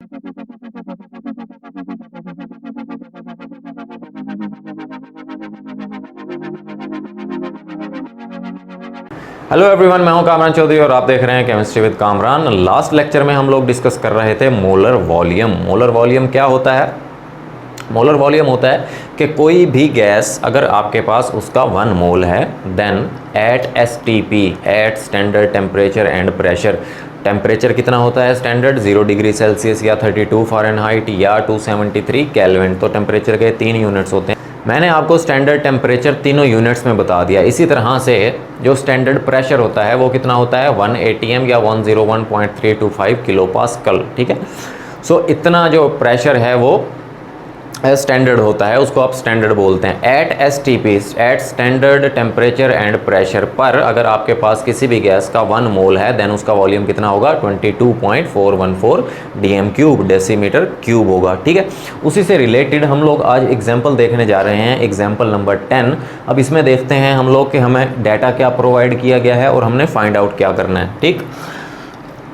Hello everyone, मैं हूं कामरान चौधरी और आप देख रहे हैं chemistry with Kamran. Last lecture में हम लोग डिस्कस कर रहे थे मोलर वॉल्यूम। मोलर वॉल्यूम क्या होता है? मोलर वॉल्यूम होता है कि कोई भी गैस अगर आपके पास उसका 1 मोल है, then at STP, at standard temperature and pressure. Temperature कितना होता है स्टैंडर्ड? 0 डिग्री सेल्सियस या 32 फ़ारेनहाइट या 273 केल्विन। तो टेम्परेचर के 3 यूनिट्स होते हैं। मैंने आपको स्टैंडर्ड टेम्परेचर तीनों यूनिट्स में बता दिया। इसी तरह से जो स्टैंडर्ड प्रेशर होता है वो कितना होता है? 1 ATM या 101.325 किलो पास्कल। ठीक है, सो इतना जो प्रेशर है वो स्टैंडर्ड होता है, उसको आप स्टैंडर्ड बोलते हैं। At STP, at standard temperature and pressure पर अगर आपके पास किसी भी गैस का 1 मोल है, देन उसका वॉल्यूम कितना होगा? 22.414 DM³ डेसीमीटर क्यूब होगा। ठीक है, उसी से रिलेटेड हम लोग आज एग्जाम्पल देखने जा रहे हैं, एग्जाम्पल नंबर 10। अब इसमें देखते हैं हम लोग कि हमें डाटा क्या प्रोवाइड किया गया है और हमने फाइंड आउट क्या करना है। ठीक,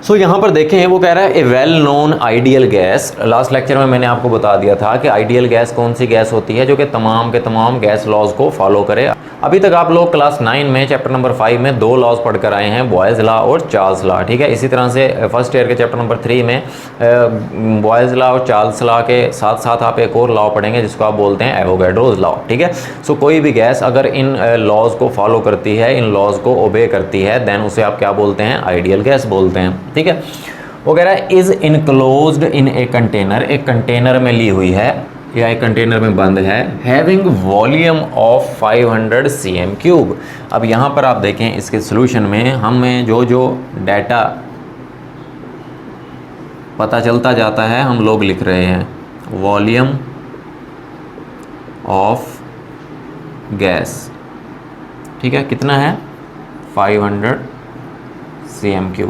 सो यहाँ पर देखें, वो कह रहा है a well known ideal gas. Last lecture में मैंने आपको बता दिया था कि आइडियल गैस कौन सी गैस होती है जो कि तमाम के तमाम गैस लॉज को फॉलो करे। अभी तक आप लोग क्लास 9 में चैप्टर नंबर 5 में 2 लॉज पढ़कर आए हैं, बॉयज़ लॉ और चार्ल्स लॉ। ठीक है, इसी तरह से फर्स्ट ईयर के चैप्टर नंबर 3 में बॉयज़ लॉ और चार्ल्स लॉ के साथ साथ आप एक और लॉ पढ़ेंगे जिसको आप बोलते हैं एवोगैड्रोज लॉ। ठीक है, सो कोई भी गैस अगर इन लॉज को फॉलो करती है, इन लॉज को ओबे करती है, देन उसे आप क्या बोलते हैं? आइडियल गैस बोलते हैं। ठीक है, वो कह रहा है is enclosed in a container, एक कंटेनर में ली हुई है या एक कंटेनर में बंद है, हैविंग वॉल्यूम ऑफ 500 cm³। अब यहाँ पर आप देखें इसके सोल्यूशन में हमें जो जो डाटा पता चलता जाता है हम लोग लिख रहे हैं। वॉल्यूम ऑफ गैस, ठीक है, कितना है? 500 cm³।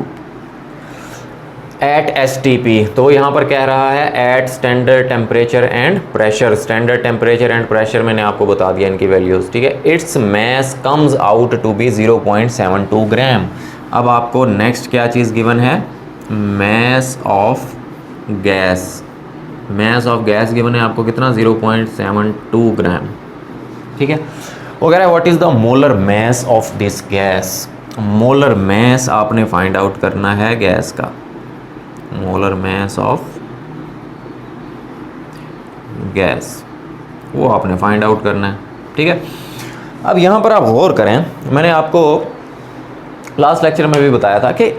एट STP, तो यहाँ पर कह रहा है at standard temperature and pressure. Standard temperature and pressure मैंने आपको बता दिया इनकी वैल्यूज़। ठीक है, it's mass comes out to be 0.72 gram. अब आपको नेक्स्ट क्या चीज़ गिवन है? Mass of gas. Mass of gas given है आपको कितना? 0.72 ग्राम। ठीक है, वो कह रहा है what is the molar mass of this gas. Molar mass आपने फाइंड आउट करना है गैस का। मोलर मैस ऑफ गैस वो आपने फाइंड आउट करना है। ठीक है, अब यहाँ पर आप गौर करें, मैंने आपको लास्ट लेक्चर में भी बताया था कि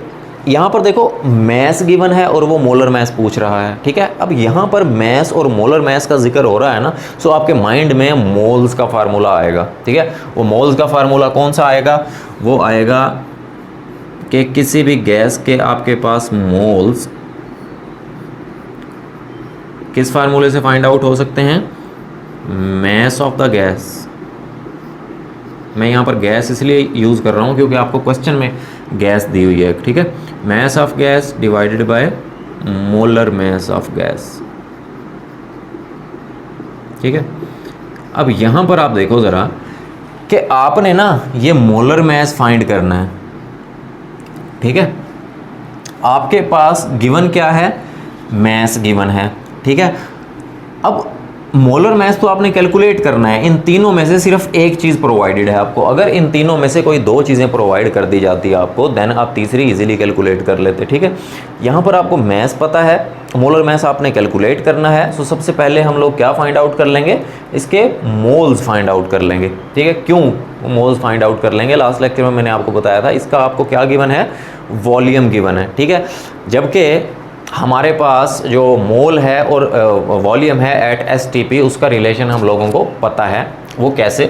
यहाँ पर देखो मैस गिवन है और वो मोलर मैस पूछ रहा है। ठीक है, अब यहाँ पर मैस और मोलर मैस का जिक्र हो रहा है ना, सो आपके माइंड में मोल्स का फार्मूला आएगा। ठीक है, वो मोल्स का फार्मूला कौन सा आएगा? वो आएगा कि किसी भी गैस के आपके पास मोल्स किस फार्मूले से फाइंड आउट हो सकते हैं? Mass of the gas. मैं यहाँ पर गैस इसलिए यूज़ कर रहा हूँ क्योंकि आपको क्वेश्चन में गैस दी हुई है। ठीक है, mass of gas divided by molar mass of gas. ठीक है, अब यहाँ पर आप देखो ज़रा कि आपने ना ये मोलर मैस फाइंड करना है। ठीक है, आपके पास गिवन क्या है? मैस गिवन है। ठीक है, अब मोलर मैस तो आपने कैलकुलेट करना है। इन तीनों में से सिर्फ एक चीज़ प्रोवाइडेड है आपको। अगर इन तीनों में से कोई 2 चीज़ें प्रोवाइड कर दी जाती है आपको, देन आप तीसरी इजीली कैलकुलेट कर लेते। ठीक है, यहाँ पर आपको मैस पता है, मोलर मैस आपने कैलकुलेट करना है। सो सबसे पहले हम लोग क्या फाइंड आउट कर लेंगे? इसके मोल्स फाइंड आउट कर लेंगे। ठीक है, क्यों मोल्स फाइंड आउट कर लेंगे? लास्ट लेक्चर में मैंने आपको बताया था इसका आपको क्या गिवन है? वॉल्यूम गिवन है। ठीक है, जबकि हमारे पास जो मोल है और वॉल्यूम है एट STP, उसका रिलेशन हम लोगों को पता है। वो कैसे?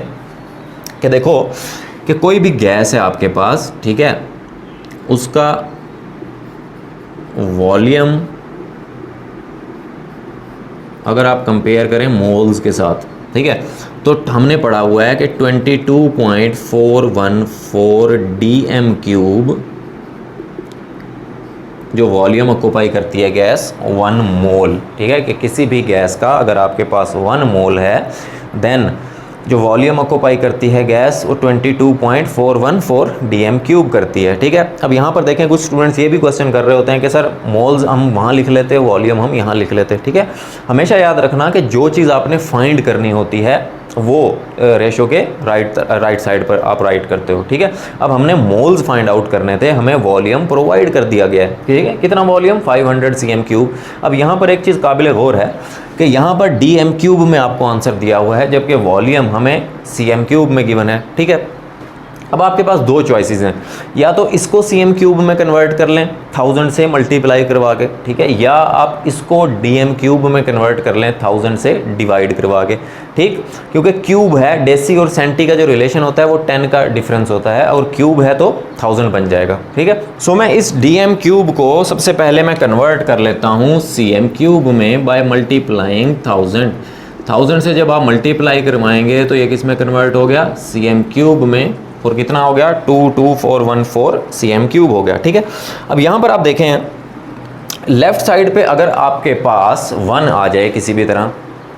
कि देखो कि कोई भी गैस है आपके पास, ठीक है, उसका वॉल्यूम अगर आप कंपेयर करें मोल्स के साथ, ठीक है, तो हमने पढ़ा हुआ है कि 22.414 DM³ जो वॉल्यूम ऑक्यूपाई करती है गैस 1 मोल। ठीक है, कि किसी भी गैस का अगर आपके पास 1 मोल है, देन जो वॉल्यूम ऑक्यूपाई करती है गैस वो 22.414 dm³ करती है। ठीक है, अब यहाँ पर देखें कुछ स्टूडेंट्स ये भी क्वेश्चन कर रहे होते हैं कि सर मोल्स हम वहाँ लिख लेते हैं, वॉल्यूम हम यहाँ लिख लेते हैं। ठीक है, हमेशा याद रखना कि जो चीज़ आपने फाइंड करनी होती है वो रेशो के राइट साइड पर आप राइट करते हो। ठीक है, अब हमने मोल्स फाइंड आउट करने थे, हमें वॉल्यूम प्रोवाइड कर दिया गया है। ठीक है, कितना वॉल्यूम 500 cm³। अब यहाँ पर एक चीज़ काबिल गौर है कि यहाँ पर dm³ में आपको आंसर दिया हुआ है, जबकि वॉल्यूम हमें cm³ में गिवन है। ठीक है, अब आपके पास दो चॉइसेस हैं, या तो इसको cm³ में कन्वर्ट कर लें 1000 से मल्टीप्लाई करवा के, ठीक है, या आप इसको dm³ में कन्वर्ट कर लें 1000 से डिवाइड करवा के। ठीक, क्योंकि क्यूब है, डेसी और सेंटी का जो रिलेशन होता है वो 10 का डिफरेंस होता है, और क्यूब है तो 1000 बन जाएगा। ठीक है, सो मैं इस dm³ को सबसे पहले मैं कन्वर्ट कर लेता हूँ cm³ में बाय मल्टीप्लाइंग 1000 से जब आप मल्टीप्लाई करवाएंगे तो ये किस में कन्वर्ट हो गया, cm³ में, और कितना हो गया 22414 cm³ हो गया। ठीक है, अब यहाँ पर आप देखें लेफ्ट साइड पे अगर आपके पास 1 आ जाए किसी भी तरह,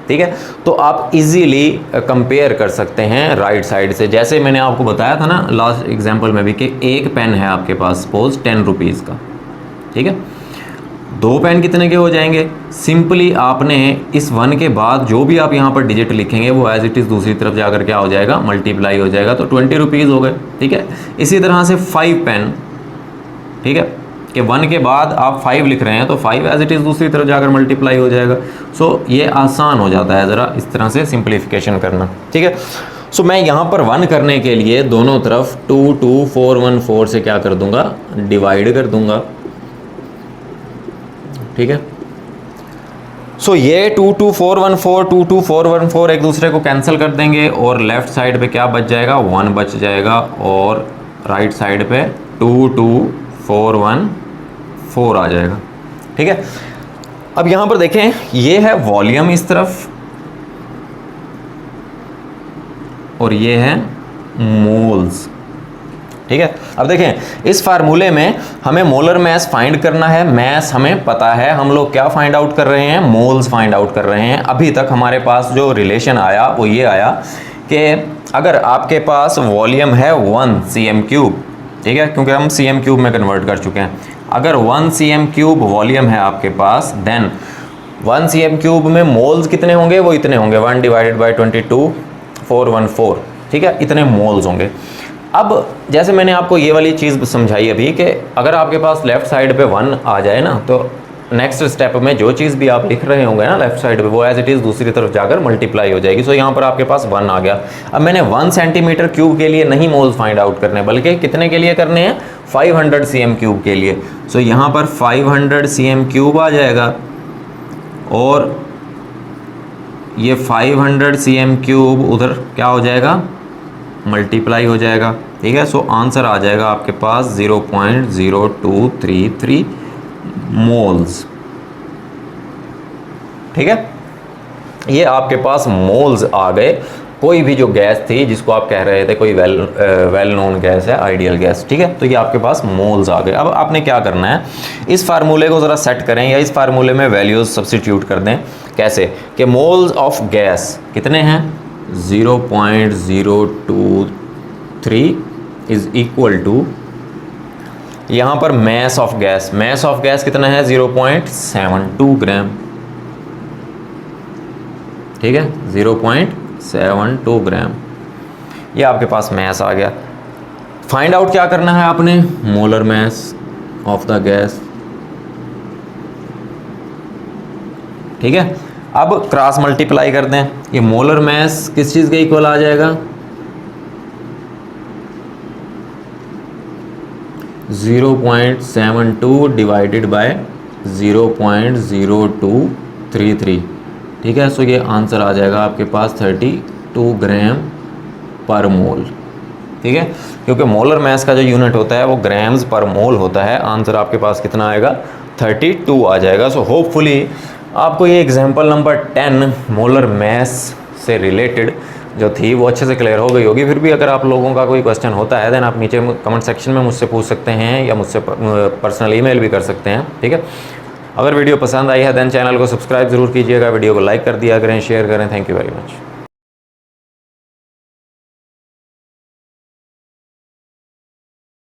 ठीक है, तो आप इजीली कंपेयर कर सकते हैं राइट साइड से। जैसे मैंने आपको बताया था ना लास्ट एग्जांपल में भी कि एक पेन है आपके पास सपोज 10 रुपीज़ का, ठीक है, 2 पेन कितने के हो जाएंगे, सिंपली आपने इस 1 के बाद जो भी आप यहाँ पर डिजिट लिखेंगे वो एज इट इज़ दूसरी तरफ जाकर क्या हो जाएगा, मल्टीप्लाई हो जाएगा, तो 20 रुपीज़ हो गए। ठीक है, इसी तरह से 5 पेन, ठीक है, कि 1 के बाद आप 5 लिख रहे हैं तो 5 एज इट इज़ दूसरी तरफ जाकर मल्टीप्लाई हो जाएगा। सो ये आसान हो जाता है ज़रा इस तरह से सिंप्लीफिकेशन करना। ठीक है, सो मैं यहाँ पर 1 करने के लिए दोनों तरफ 22414 से क्या कर दूंगा, डिवाइड कर दूंगा। ठीक है, सो ये 22414 22414 एक दूसरे को कैंसिल कर देंगे और लेफ्ट साइड पे क्या बच जाएगा, 1 बच जाएगा, और राइट साइड पे 22414 आ जाएगा। ठीक है, अब यहां पर देखें ये है वॉल्यूम इस तरफ और ये है मोल्स। ठीक है, अब देखें इस फार्मूले में हमें मोलर मास फाइंड करना है, मास हमें पता है, हम लोग क्या फाइंड आउट कर रहे हैं, मोल्स फाइंड आउट कर रहे हैं। अभी तक हमारे पास जो रिलेशन आया वो ये आया कि अगर आपके पास वॉल्यूम है 1 cm³, ठीक है, क्योंकि हम cm³ में कन्वर्ट कर चुके हैं, अगर 1 cm³ वॉल्यूम है आपके पास, देन 1 cm³ में मोल्स कितने होंगे, वो इतने होंगे 1 डिवाइडेड बाई 22414। ठीक है, इतने मोल्स होंगे। अब जैसे मैंने आपको ये वाली चीज़ समझाई अभी कि अगर आपके पास लेफ़्ट साइड पे 1 आ जाए ना, तो नेक्स्ट स्टेप में जो चीज़ भी आप लिख रहे होंगे ना लेफ़्ट साइड पे, वो एज इट इज़ दूसरी तरफ जाकर मल्टीप्लाई हो जाएगी। सो यहाँ पर आपके पास 1 आ गया। अब मैंने 1 cm³ के लिए नहीं मोल्स फाइंड आउट करने, बल्कि कितने के लिए करने हैं, 500 cm³ के लिए। सो यहाँ पर 500 cm³ आ जाएगा और ये 500 cm³ उधर क्या हो जाएगा, मल्टीप्लाई हो जाएगा। ठीक है, सो आंसर आ जाएगा आपके पास 0.0233 मोल्स। ठीक है, ये आपके पास मोल्स आ गए। कोई भी जो गैस थी जिसको आप कह रहे थे कोई वेल नोन गैस है, आइडियल गैस, ठीक है, तो ये आपके पास मोल्स आ गए। अब आपने क्या करना है, इस फार्मूले को ज़रा सेट करें या इस फार्मूले में वैल्यूज़ सब्स्टिट्यूट कर दें। कैसे कि मोल्स ऑफ गैस कितने हैं, 0.023 इज इक्वल टू, यहाँ पर मैस ऑफ गैस कितना है, 0.72 ग्राम। ठीक है, 0.72 ग्राम, ये आपके पास मैस आ गया। फाइंड आउट क्या करना है आपने, molar mass of the gas. ठीक है, अब क्रॉस मल्टीप्लाई कर दें, ये मोलर मैस किस चीज़ के इक्वल आ जाएगा, 0.72 डिवाइडेड बाय 0.0233। ठीक है, सो ये आंसर आ जाएगा आपके पास 32 ग्राम पर मोल। ठीक है, क्योंकि मोलर मैस का जो यूनिट होता है वो ग्राम्स पर मोल होता है। आंसर आपके पास कितना आएगा, 32 आ जाएगा। सो होपफुली आपको ये एग्जांपल नंबर 10 मोलर मैस से रिलेटेड जो थी वो अच्छे से क्लियर हो गई होगी। फिर भी अगर आप लोगों का कोई क्वेश्चन होता है देन आप नीचे कमेंट सेक्शन में मुझसे पूछ सकते हैं या मुझसे पर्सनल ईमेल भी कर सकते हैं। ठीक है, अगर वीडियो पसंद आई है देन चैनल को सब्सक्राइब ज़रूर कीजिएगा, वीडियो को लाइक कर दिया करें, शेयर करें। Thank you very much.